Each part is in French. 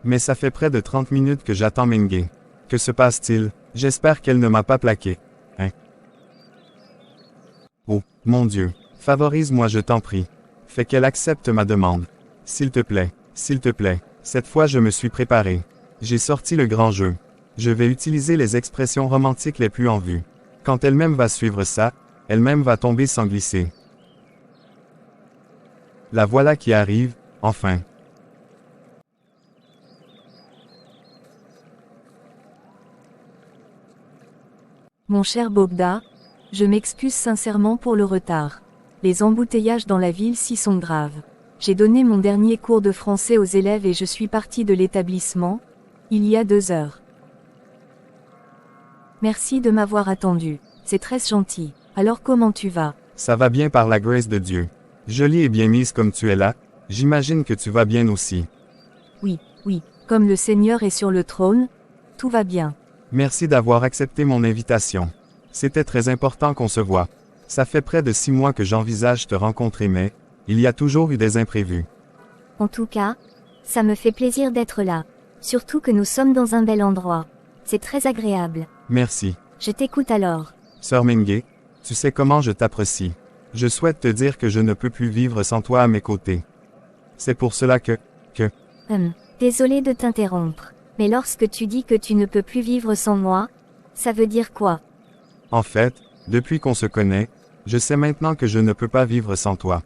Mais ça fait près de 30 minutes que j'attends Menge. Que se passe-t-il? J'espère qu'elle ne m'a pas plaqué. Hein? Oh, mon Dieu. Favorise-moi, je t'en prie. Fais qu'elle accepte ma demande. S'il te plaît, s'il te plaît. Cette fois je me suis préparé. J'ai sorti le grand jeu. Je vais utiliser les expressions romantiques les plus en vue. Quand elle-même va suivre ça, elle-même va tomber sans glisser. La voilà qui arrive, enfin. Mon cher Bogda, je m'excuse sincèrement pour le retard. Les embouteillages dans la ville s'y sont graves. J'ai donné mon dernier cours de français aux élèves et je suis parti de l'établissement, il y a 2 heures. Merci de m'avoir attendu, c'est très gentil. Alors comment tu vas? Ça va bien par la grâce de Dieu. Jolie et bien mise comme tu es là, j'imagine que tu vas bien aussi. Oui, comme le Seigneur est sur le trône, tout va bien. Merci d'avoir accepté mon invitation. C'était très important qu'on se voie. Ça fait près de 6 mois que j'envisage te rencontrer mais, il y a toujours eu des imprévus. En tout cas, ça me fait plaisir d'être là. Surtout que nous sommes dans un bel endroit. C'est très agréable. Merci. Je t'écoute alors. Sœur Menge, tu sais comment je t'apprécie. Je souhaite te dire que je ne peux plus vivre sans toi à mes côtés. C'est pour cela que... Désolé de t'interrompre. Mais lorsque tu dis que tu ne peux plus vivre sans moi, ça veut dire quoi? En fait, depuis qu'on se connaît, je sais maintenant que je ne peux pas vivre sans toi.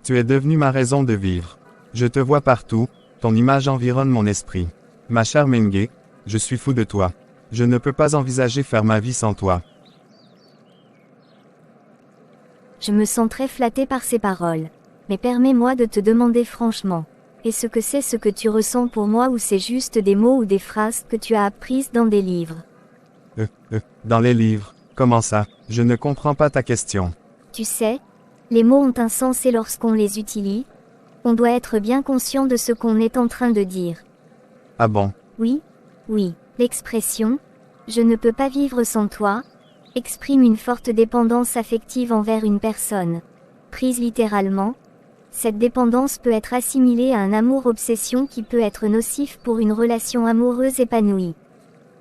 Tu es devenu ma raison de vivre. Je te vois partout, ton image environne mon esprit. Ma chère Menge, je suis fou de toi. Je ne peux pas envisager faire ma vie sans toi. Je me sens très flattée par ces paroles. Mais permets-moi de te demander franchement. Est-ce que c'est ce que tu ressens pour moi ou c'est juste des mots ou des phrases que tu as apprises dans des livres? Dans les livres, comment ça? Je ne comprends pas ta question. Tu sais, les mots ont un sens et lorsqu'on les utilise, on doit être bien conscient de ce qu'on est en train de dire. Ah bon? Oui, l'expression « je ne peux pas vivre sans toi » exprime une forte dépendance affective envers une personne. Prise littéralement, cette dépendance peut être assimilée à un amour-obsession qui peut être nocif pour une relation amoureuse épanouie.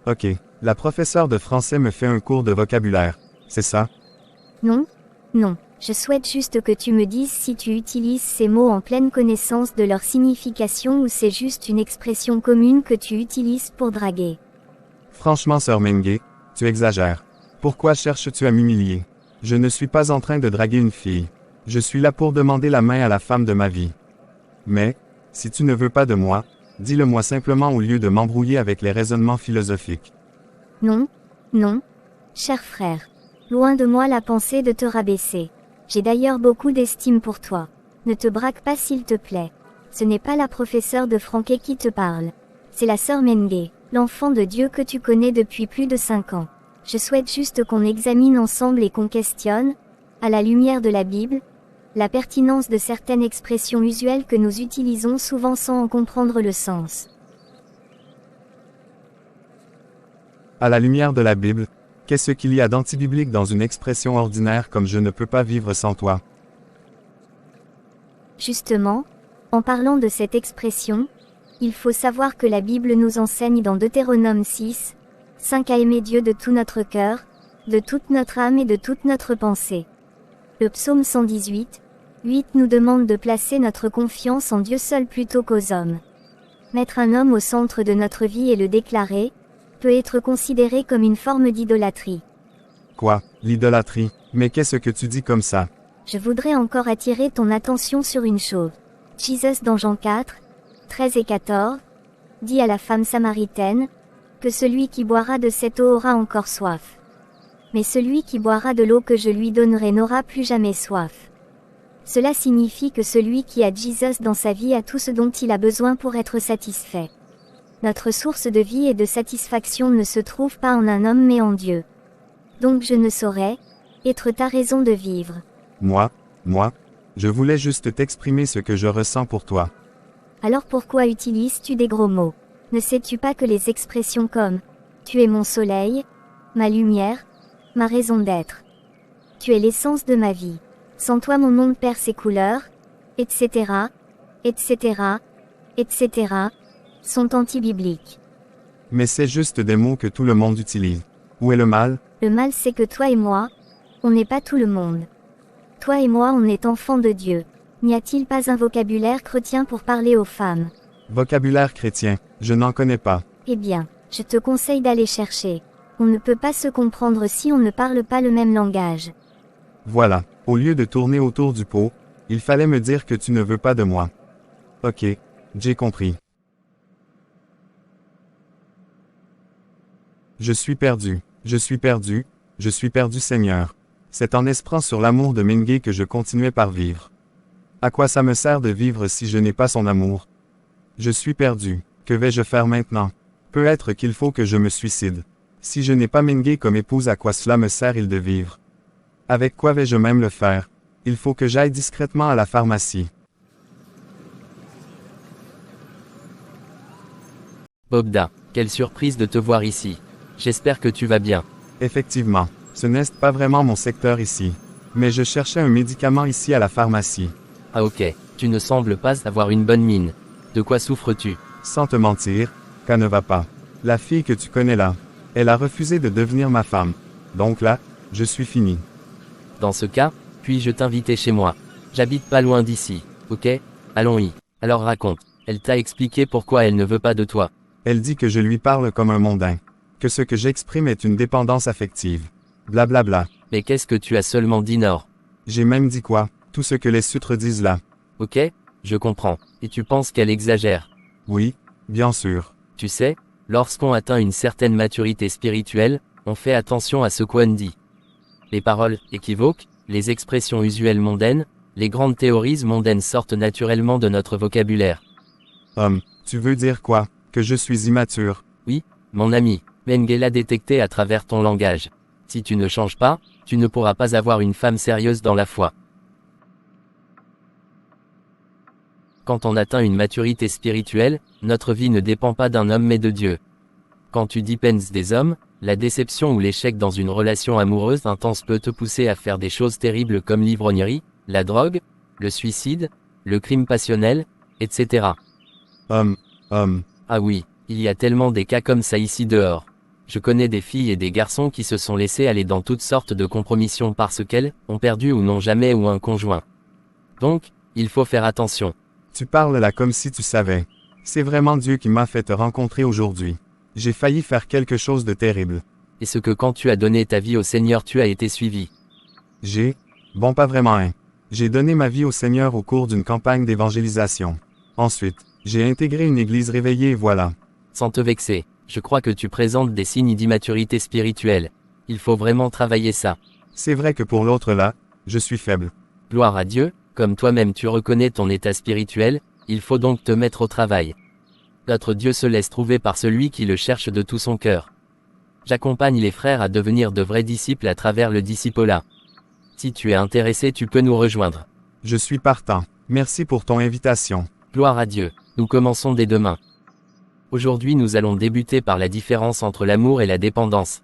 Ok, la professeure de français me fait un cours de vocabulaire, c'est ça? Non, je souhaite juste que tu me dises si tu utilises ces mots en pleine connaissance de leur signification ou c'est juste une expression commune que tu utilises pour draguer. Franchement, sœur Menge, tu exagères. Pourquoi cherches-tu à m'humilier? Je ne suis pas en train de draguer une fille. Je suis là pour demander la main à la femme de ma vie. Mais, si tu ne veux pas de moi, dis-le-moi simplement au lieu de m'embrouiller avec les raisonnements philosophiques. Non, cher frère. Loin de moi la pensée de te rabaisser. J'ai d'ailleurs beaucoup d'estime pour toi. Ne te braque pas s'il te plaît. Ce n'est pas la professeure de français qui te parle. C'est la sœur Menge, l'enfant de Dieu que tu connais depuis plus de 5 ans. Je souhaite juste qu'on examine ensemble et qu'on questionne, à la lumière de la Bible, la pertinence de certaines expressions usuelles que nous utilisons souvent sans en comprendre le sens. À la lumière de la Bible, qu'est-ce qu'il y a d'antibiblique dans une expression ordinaire comme « je ne peux pas vivre sans toi » ? Justement, en parlant de cette expression, il faut savoir que la Bible nous enseigne dans Deutéronome 6, 5 à aimer Dieu de tout notre cœur, de toute notre âme et de toute notre pensée. Le psaume 118, 8 nous demande de placer notre confiance en Dieu seul plutôt qu'aux hommes. Mettre un homme au centre de notre vie et le déclarer, peut être considéré comme une forme d'idolâtrie. Quoi, l'idolâtrie? Mais qu'est-ce que tu dis comme ça? Je voudrais encore attirer ton attention sur une chose. Jésus dans Jean 4, 13 et 14, dit à la femme samaritaine, que celui qui boira de cette eau aura encore soif. Mais celui qui boira de l'eau que je lui donnerai n'aura plus jamais soif. Cela signifie que celui qui a Jésus dans sa vie a tout ce dont il a besoin pour être satisfait. Notre source de vie et de satisfaction ne se trouve pas en un homme mais en Dieu. Donc je ne saurais être ta raison de vivre. Moi, je voulais juste t'exprimer ce que je ressens pour toi. Alors pourquoi utilises-tu des gros mots? Ne sais-tu pas que les expressions comme « tu es mon soleil »,« ma lumière »,« ma raison d'être »,« tu es l'essence de ma vie »,« sans toi mon monde perd ses couleurs », etc., etc., etc., sont anti-bibliques. Mais c'est juste des mots que tout le monde utilise. Où est le mal? Le mal c'est que toi et moi, on n'est pas tout le monde. Toi et moi on est enfants de Dieu. N'y a-t-il pas un vocabulaire chrétien pour parler aux femmes? Vocabulaire chrétien, je n'en connais pas. Eh bien, je te conseille d'aller chercher. On ne peut pas se comprendre si on ne parle pas le même langage. Voilà, au lieu de tourner autour du pot, il fallait me dire que tu ne veux pas de moi. Ok, j'ai compris. Je suis perdu, je suis perdu, je suis perdu Seigneur. C'est en espérant sur l'amour de Mingay que je continuais par vivre. À quoi ça me sert de vivre si je n'ai pas son amour? Je suis perdu, que vais-je faire maintenant? Peut-être qu'il faut que je me suicide. Si je n'ai pas Mingay comme épouse, à quoi cela me sert-il de vivre? Avec quoi vais-je même le faire? Il faut que j'aille discrètement à la pharmacie. Bogda, quelle surprise de te voir ici. J'espère que tu vas bien. Effectivement, ce n'est pas vraiment mon secteur ici. Mais je cherchais un médicament ici à la pharmacie. Ah ok, tu ne sembles pas avoir une bonne mine. De quoi souffres-tu? Sans te mentir, ça ne va pas. La fille que tu connais là, elle a refusé de devenir ma femme. Donc là, je suis fini. Dans ce cas, puis-je t'inviter chez moi? J'habite pas loin d'ici, ok? Allons-y. Alors raconte, elle t'a expliqué pourquoi elle ne veut pas de toi. Elle dit que je lui parle comme un mondain. Que ce que j'exprime est une dépendance affective. Blablabla. Mais qu'est-ce que tu as seulement dit Nord? J'ai même dit quoi? Tout ce que les sutres disent là. Ok, je comprends. Et tu penses qu'elle exagère? Oui, bien sûr. Tu sais, lorsqu'on atteint une certaine maturité spirituelle, on fait attention à ce qu'on dit. Les paroles équivoques, les expressions usuelles mondaines, les grandes théories mondaines sortent naturellement de notre vocabulaire. Tu veux dire quoi? Que je suis immature? Oui, mon ami, Mengele l'a détecté à travers ton langage. Si tu ne changes pas, tu ne pourras pas avoir une femme sérieuse dans la foi. Quand on atteint une maturité spirituelle, notre vie ne dépend pas d'un homme mais de Dieu. Quand tu dépends des hommes, la déception ou l'échec dans une relation amoureuse intense peut te pousser à faire des choses terribles comme l'ivrognerie, la drogue, le suicide, le crime passionnel, etc. Ah oui, il y a tellement des cas comme ça ici dehors. Je connais des filles et des garçons qui se sont laissés aller dans toutes sortes de compromissions parce qu'elles ont perdu ou n'ont jamais ou un conjoint. Donc, il faut faire attention. Tu parles là comme si tu savais. C'est vraiment Dieu qui m'a fait te rencontrer aujourd'hui. J'ai failli faire quelque chose de terrible. Et ce que quand tu as donné ta vie au Seigneur tu as été suivi. Bon pas vraiment J'ai donné ma vie au Seigneur au cours d'une campagne d'évangélisation. Ensuite, j'ai intégré une église réveillée et voilà. Sans te vexer, je crois que tu présentes des signes d'immaturité spirituelle. Il faut vraiment travailler ça. C'est vrai que pour l'autre là, je suis faible. Gloire à Dieu, comme toi-même tu reconnais ton état spirituel, il faut donc te mettre au travail. Notre Dieu se laisse trouver par celui qui le cherche de tout son cœur. J'accompagne les frères à devenir de vrais disciples à travers le discipolat. Si tu es intéressé tu peux nous rejoindre. Je suis partant. Merci pour ton invitation. Gloire à Dieu, nous commençons dès demain. Aujourd'hui nous allons débuter par la différence entre l'amour et la dépendance.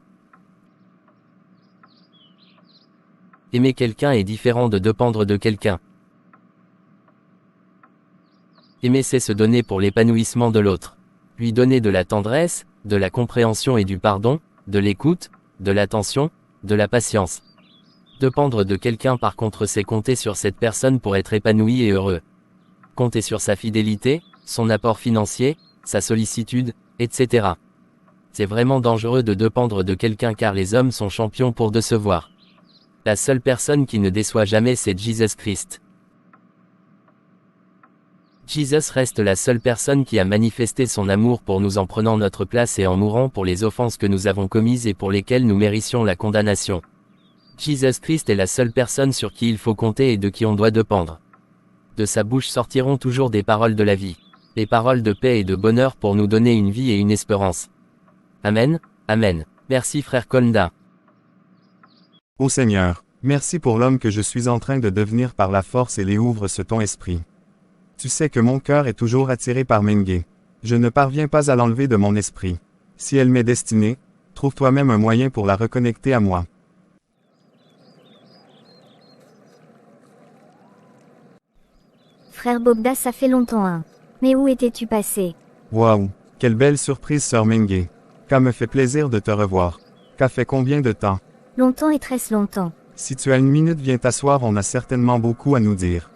Aimer quelqu'un est différent de dépendre de quelqu'un. Aimer c'est se donner pour l'épanouissement de l'autre. Lui donner de la tendresse, de la compréhension et du pardon, de l'écoute, de l'attention, de la patience. Dépendre de quelqu'un par contre c'est compter sur cette personne pour être épanoui et heureux. Compter sur sa fidélité, son apport financier, sa sollicitude, etc. C'est vraiment dangereux de dépendre de quelqu'un car les hommes sont champions pour décevoir. La seule personne qui ne déçoit jamais c'est Jesus Christ. Jesus reste la seule personne qui a manifesté son amour pour nous en prenant notre place et en mourant pour les offenses que nous avons commises et pour lesquelles nous méritions la condamnation. Jesus Christ est la seule personne sur qui il faut compter et de qui on doit dépendre. De sa bouche sortiront toujours des paroles de la vie, des paroles de paix et de bonheur pour nous donner une vie et une espérance. Amen, Amen. Merci frère Kolda. Ô Seigneur, merci pour l'homme que je suis en train de devenir par la force et les ouvre ce ton esprit. Tu sais que mon cœur est toujours attiré par Mengele. Je ne parviens pas à l'enlever de mon esprit. Si elle m'est destinée, trouve toi-même un moyen pour la reconnecter à moi. Frère Bogda, ça fait longtemps Mais où étais-tu passé? Waouh! Quelle belle surprise, sœur Menge. Ça me fait plaisir de te revoir. Ça fait combien de temps? Longtemps et très longtemps. Si tu as une minute, viens t'asseoir, on a certainement beaucoup à nous dire.